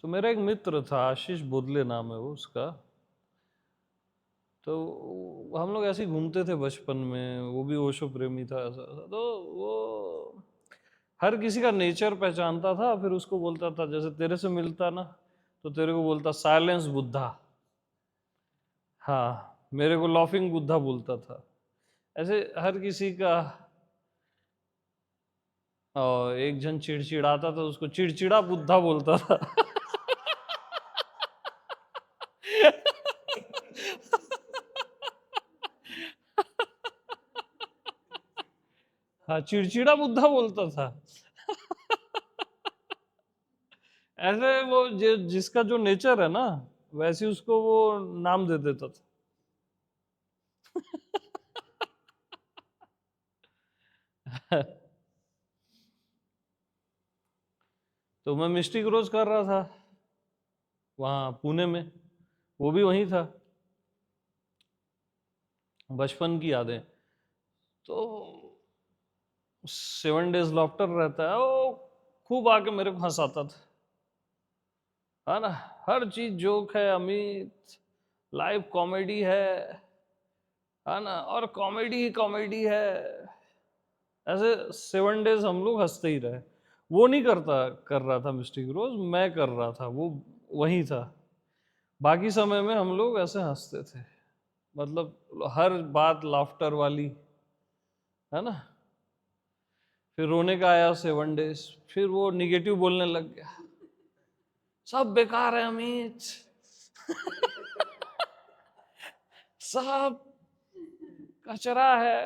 तो मेरा एक मित्र था, आशीष बोदले नाम है वो उसका। तो हम लोग ऐसे ही घूमते थे बचपन में, वो भी ओशो प्रेमी था ऐसा ऐसा। तो वो हर किसी का नेचर पहचानता था, फिर उसको बोलता था, जैसे तेरे से मिलता ना तो तेरे को बोलता साइलेंस बुद्धा, हाँ मेरे को लॉफिंग बुद्धा बोलता था। ऐसे हर किसी का। और एक जन चिड़चिड़ाता था, उसको चिड़चिड़ा बुद्धा बोलता था। हाँ, चिड़चिड़ा बुद्धा बोलता था। ऐसे वो जिसका जो नेचर है ना, वैसे उसको वो नाम दे देता था। तो मैं मिस्टिक रोज कर रहा था वहाँ पुणे में, वो भी वहीं था। बचपन की यादें। तो 7 डेज लॉफ्टर रहता है वो, खूब आके मेरे को हंसाता था, है ना। हर चीज जोक है अमित, लाइव कॉमेडी है ना, और कॉमेडी ही कॉमेडी है। ऐसे 7 डेज हम लोग हंसते ही रहे। वो नहीं कर रहा था मिस्टिक रोज, मैं कर रहा था, वो वहीं था। बाकी समय में हम लोग ऐसे हंसते थे, मतलब हर बात लाफ्टर वाली, है ना। फिर रोने का आया 7 डेज, फिर वो निगेटिव बोलने लग गया, सब बेकार है अमित, सब कचरा है,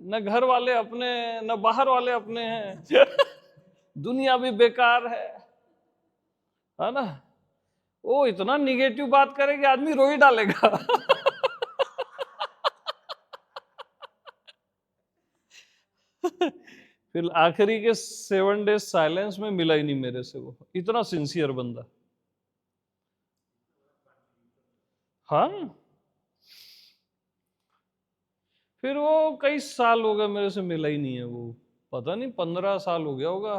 न घर वाले अपने न बाहर वाले अपने हैं। दुनिया भी बेकार है ना। वो इतना निगेटिव बात करे कि आदमी रो ही डालेगा। फिर आखिरी के 7 डेज साइलेंस में मिला ही नहीं मेरे से, वो इतना सिंसियर बंदा। हाँ, फिर वो कई साल हो गए मेरे से मिला ही नहीं है वो। पता नहीं 15 साल हो गया होगा,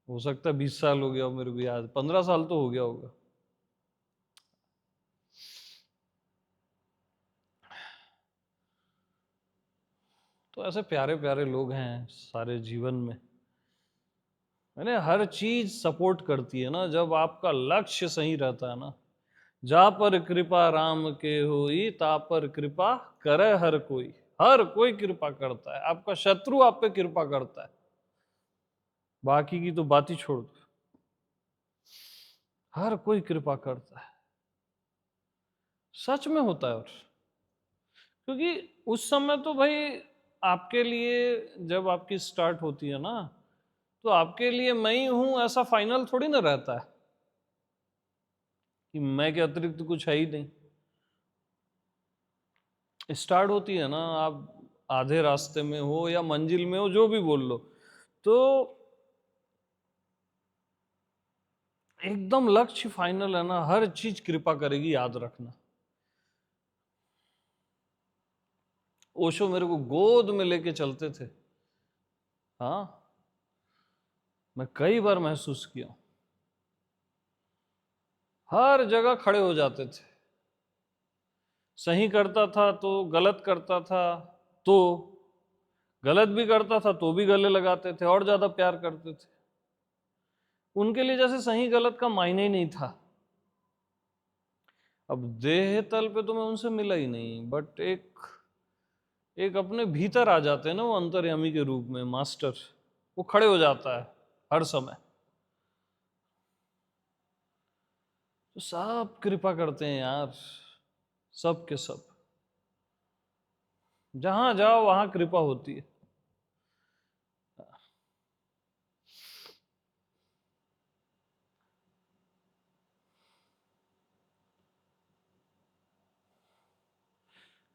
हो सकता है 20 साल हो गया हो, मेरे को याद 15 साल तो हो गया होगा। तो ऐसे प्यारे प्यारे लोग हैं सारे जीवन में, मैंने हर चीज सपोर्ट करती है ना, जब आपका लक्ष्य सही रहता है ना। जा पर कृपा राम के होई, ता पर कृपा करे हर कोई। हर कोई कृपा करता है, आपका शत्रु आप पे कृपा करता है, बाकी की तो बात ही छोड़ दो। हर कोई कृपा करता है, सच में होता है। और क्योंकि उस समय तो भाई आपके लिए, जब आपकी स्टार्ट होती है ना, तो आपके लिए मैं ही हूं ऐसा फाइनल थोड़ी ना रहता है कि मैं के अतिरिक्त कुछ है ही नहीं। स्टार्ट होती है ना, आप आधे रास्ते में हो या मंजिल में हो, जो भी बोल लो, तो एकदम लक्ष्य फाइनल है ना, हर चीज कृपा करेगी, याद रखना। ओशो मेरे को गोद में लेके चलते थे, हाँ, मैं कई बार महसूस किया। हर जगह खड़े हो जाते थे, सही करता था तो गलत करता था तो, गलत भी करता था तो भी गले लगाते थे और ज्यादा प्यार करते थे। उनके लिए जैसे सही गलत का मायने ही नहीं था। अब देह तल पे तो मैं उनसे मिला ही नहीं, बट एक एक अपने भीतर आ जाते हैं ना, वो अंतर्यामी के रूप में मास्टर, वो खड़े हो जाता है हर समय। तो सब कृपा करते हैं यार, सब के सब, जहां जाओ वहां कृपा होती है।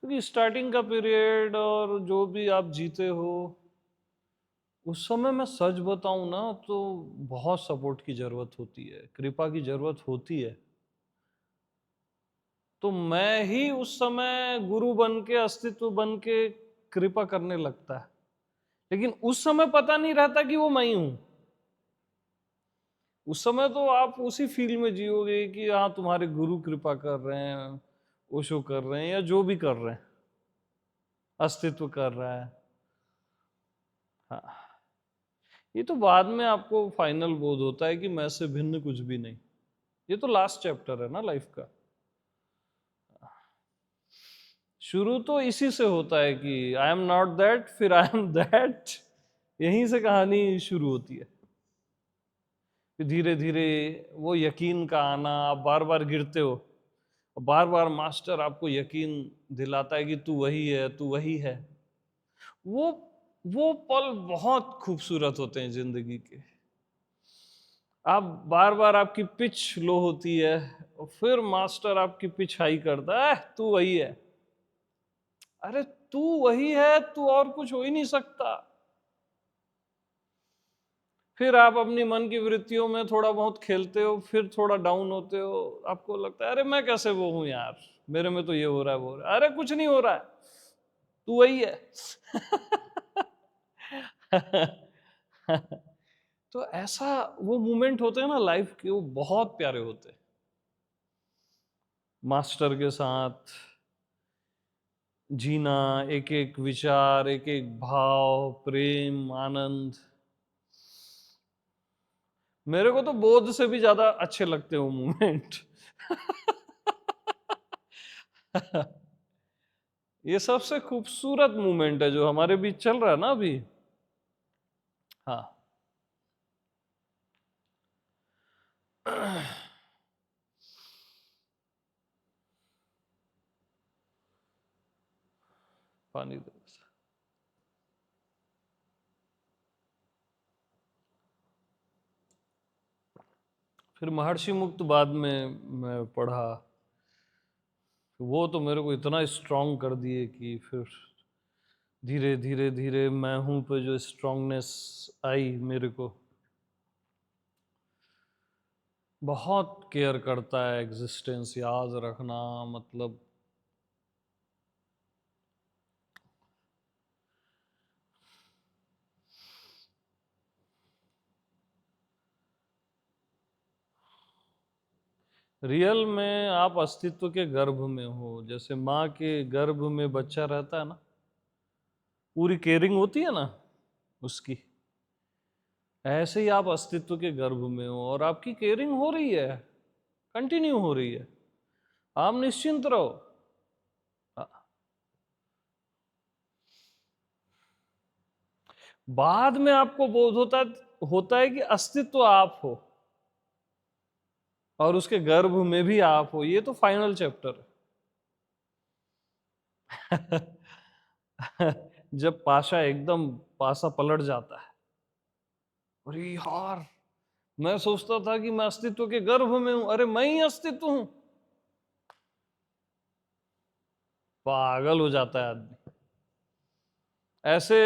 क्योंकि स्टार्टिंग का पीरियड और जो भी आप जीते हो, उस समय मैं सच बताऊं ना तो बहुत सपोर्ट की जरूरत होती है, कृपा की जरूरत होती है। तो मैं ही उस समय गुरु बन के, अस्तित्व बन के कृपा करने लगता है, लेकिन उस समय पता नहीं रहता कि वो मैं ही हूं। उस समय तो आप उसी फील में जियोगे कि हाँ तुम्हारे गुरु कृपा कर रहे हैं, ओशो कर रहे हैं या जो भी कर रहे हैं, अस्तित्व कर रहा है। हाँ, ये तो बाद में आपको फाइनल बोध होता है कि मैं से भिन्न कुछ भी नहीं। ये तो लास्ट चैप्टर है ना लाइफ का। शुरू तो इसी से होता है कि आई एम नॉट दैट, फिर आई एम दैट, यहीं से कहानी शुरू होती है। फिर धीरे धीरे वो यकीन का आना, आप बार बार गिरते हो, बार बार मास्टर आपको यकीन दिलाता है कि तू वही है, तू वही है। वो वो पल बहुत खूबसूरत होते हैं जिंदगी के। आप बार बार आपकी पिच लो होती है और फिर मास्टर आपकी पिच हाई करता है, तू वही है। अरे तू वही है, तू और कुछ हो ही नहीं सकता। फिर आप अपनी मन की वृत्तियों में थोड़ा बहुत खेलते हो, फिर थोड़ा डाउन होते हो, आपको लगता है अरे मैं कैसे वो हूं यार, मेरे में तो ये हो रहा है वो हो रहा है। अरे कुछ नहीं हो रहा है, तू वही है। तो ऐसा वो मोमेंट होते हैं ना लाइफ के, वो बहुत प्यारे होते हैं। मास्टर के साथ जीना, एक एक विचार, एक एक भाव, प्रेम, आनंद, मेरे को तो बोध से भी ज्यादा अच्छे लगते हैं वो मोमेंट। ये सबसे खूबसूरत मोमेंट है जो हमारे बीच चल रहा है ना अभी। हाँ। पानी दो। फिर महर्षि मुक्त बाद में मैं पढ़ा, वो तो मेरे को इतना स्ट्रांग कर दिए कि फिर धीरे धीरे धीरे मैं हूं पे जो स्ट्रांगनेस आई मेरे को। बहुत केयर करता है एग्जिस्टेंस, याद रखना, मतलब रियल में आप अस्तित्व के गर्भ में हो। जैसे माँ के गर्भ में बच्चा रहता है ना, पूरी केयरिंग होती है ना उसकी, ऐसे ही आप अस्तित्व के गर्भ में हो और आपकी केयरिंग हो रही है, कंटिन्यू हो रही है। आप निश्चिंत रहो। बाद में आपको बोध होता है कि अस्तित्व आप हो और उसके गर्भ में भी आप हो। ये तो फाइनल चैप्टर है। जब पाशा एकदम पासा पलट जाता है, अरे यार मैं सोचता था कि मैं अस्तित्व के गर्भ में हूं, अरे मैं ही अस्तित्व हूं। पागल हो जाता है आदमी। ऐसे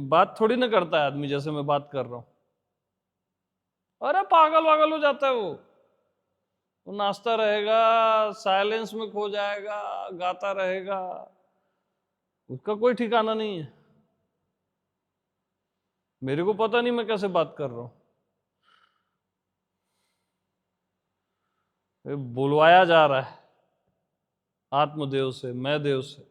बात थोड़ी ना करता है आदमी जैसे मैं बात कर रहा हूं। अरे पागल वागल हो जाता है वो नाचता रहेगा, साइलेंस में खो जाएगा, गाता रहेगा, उसका कोई ठिकाना नहीं है। मेरे को पता नहीं मैं कैसे बात कर रहा हूं, बुलवाया जा रहा है आत्मदेव से, मैं देव से।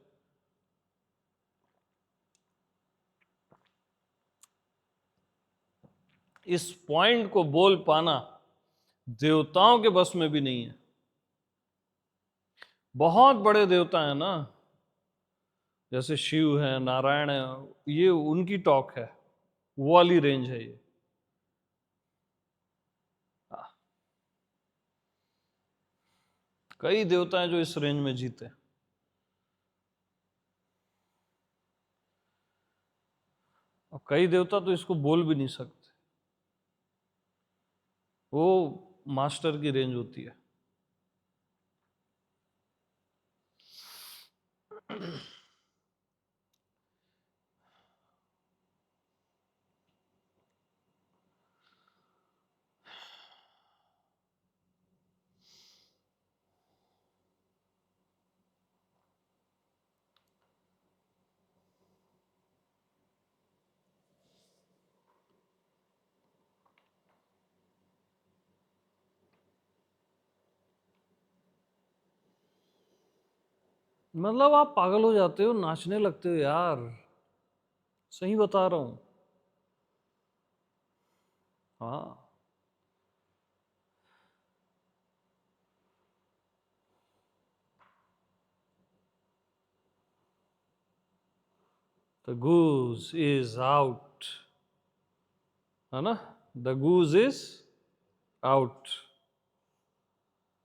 इस पॉइंट को बोल पाना देवताओं के बस में भी नहीं है। बहुत बड़े देवता है ना, जैसे शिव है, नारायण है, ये उनकी टॉक है, वो वाली रेंज है ये। कई देवता हैं जो इस रेंज में जीते हैं। और कई देवता तो इसको बोल भी नहीं सकते। वो मास्टर की रेंज होती है। मतलब आप पागल हो जाते हो, नाचने लगते हो यार, सही बता रहा हूं। हाँ, द गूज इज आउट, है ना? The goose is out.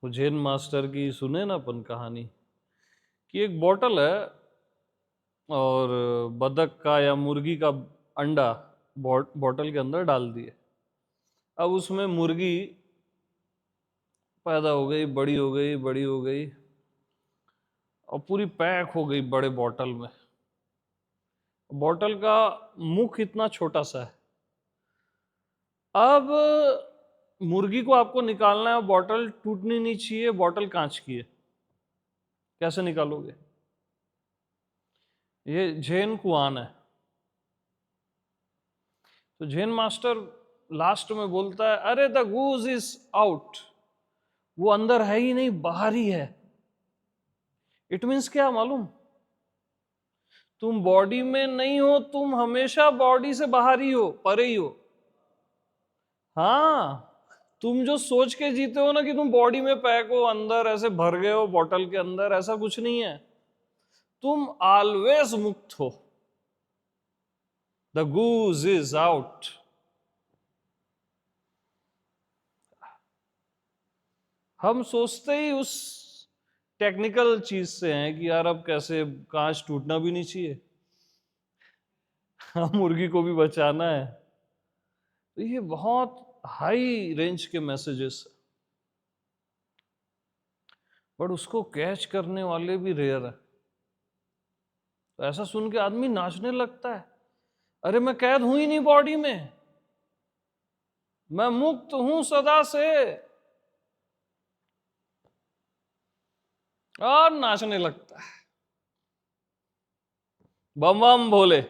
Jain master की सुने ना अपन कहानी, कि एक बॉटल है और बतख का या मुर्गी का अंडा बॉटल के अंदर डाल दिए। अब उसमें मुर्गी पैदा हो गई, बड़ी हो गई, बड़ी हो गई और पूरी पैक हो गई बड़े बॉटल में। बॉटल का मुख इतना छोटा सा है। अब मुर्गी को आपको निकालना है, बॉटल टूटनी नहीं चाहिए, बॉटल कांच की है, कैसे निकालोगे? ये जैन कुआन है। तो जैन मास्टर लास्ट में बोलता है, अरे द गूज इज आउट, वो अंदर है ही नहीं, बाहर ही है। इट मीन्स क्या मालूम? तुम बॉडी में नहीं हो, तुम हमेशा बॉडी से बाहर ही हो, परे ही हो। हाँ, तुम जो सोच के जीते हो ना कि तुम बॉडी में पैक हो, अंदर ऐसे भर गए हो बॉटल के अंदर, ऐसा कुछ नहीं है। तुम ऑलवेज मुक्त हो। The goose is out. हम सोचते ही उस टेक्निकल चीज से हैं कि यार अब कैसे कांच टूटना भी नहीं चाहिए, हाँ, मुर्गी को भी बचाना है। तो ये बहुत हाई रेंज के मैसेजेस, बट उसको कैच करने वाले भी रेयर है। तो ऐसा सुन के आदमी नाचने लगता है, अरे मैं कैद हूं ही नहीं बॉडी में, मैं मुक्त हूं सदा से, और नाचने लगता है, बम बम भोले।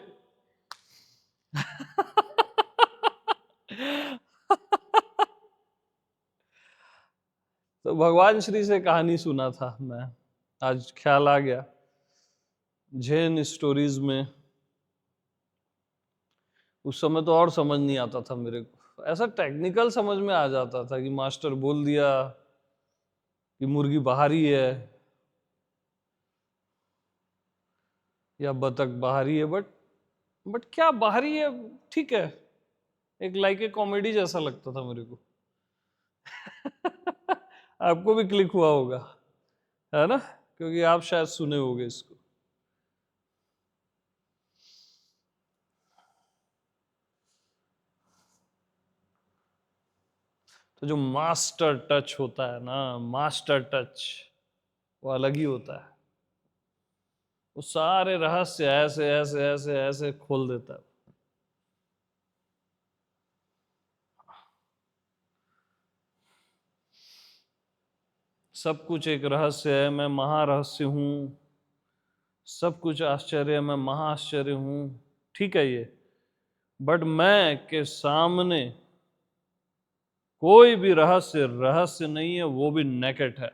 तो भगवान श्री से कहानी सुना था मैं, आज ख्याल आ गया। जैन स्टोरीज में उस समय तो और समझ नहीं आता था मेरे को, ऐसा टेक्निकल समझ में आ जाता था कि मास्टर बोल दिया कि मुर्गी बाहर ही है या बतख बाहर ही है, बट क्या बाहर ही है, ठीक है, एक लाइक ए कॉमेडी जैसा लगता था मेरे को। आपको भी क्लिक हुआ होगा, है ना? क्योंकि आप शायद सुने होंगे इसको। तो जो मास्टर टच होता है ना, मास्टर टच, वो अलग ही होता है। वो सारे रहस्य ऐसे ऐसे ऐसे ऐसे खोल देता है। सब कुछ एक रहस्य है, मैं महारहस्य हूं, सब कुछ आश्चर्य, मैं महाआश्चर्य हूं, ठीक है ये, बट मैं के सामने कोई भी रहस्य रहस्य नहीं है, वो भी नेकेट है।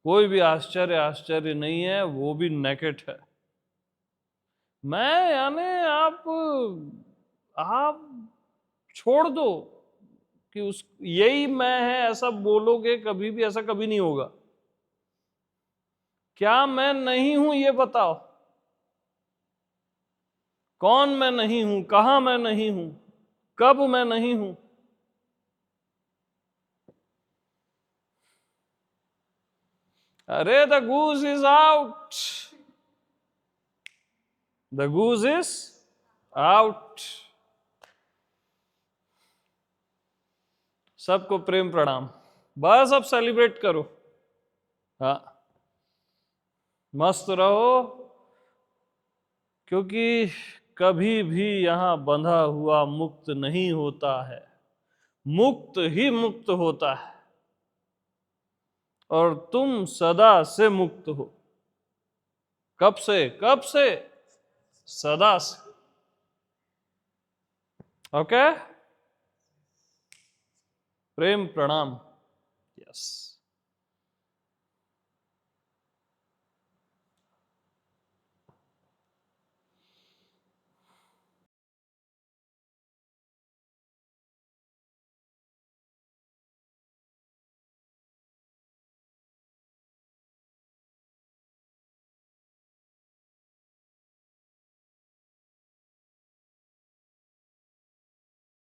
कोई भी आश्चर्य आश्चर्य नहीं है, वो भी नेकेट है। मैं यानी आप छोड़ दो कि उस यही मैं है ऐसा बोलोगे, कभी भी ऐसा कभी नहीं होगा। क्या मैं नहीं हूं ये बताओ, कौन मैं नहीं हूं, कहां मैं नहीं हूं, कब मैं नहीं हूं? अरे the goose is out, the goose is out. सबको प्रेम प्रणाम, बस अब सेलिब्रेट करो। हाँ, मस्त रहो, क्योंकि कभी भी यहां बंधा हुआ मुक्त नहीं होता है, मुक्त ही मुक्त होता है, और तुम सदा से मुक्त हो। कब से? कब से? सदा से। ओके, प्रेम प्रणाम। यस।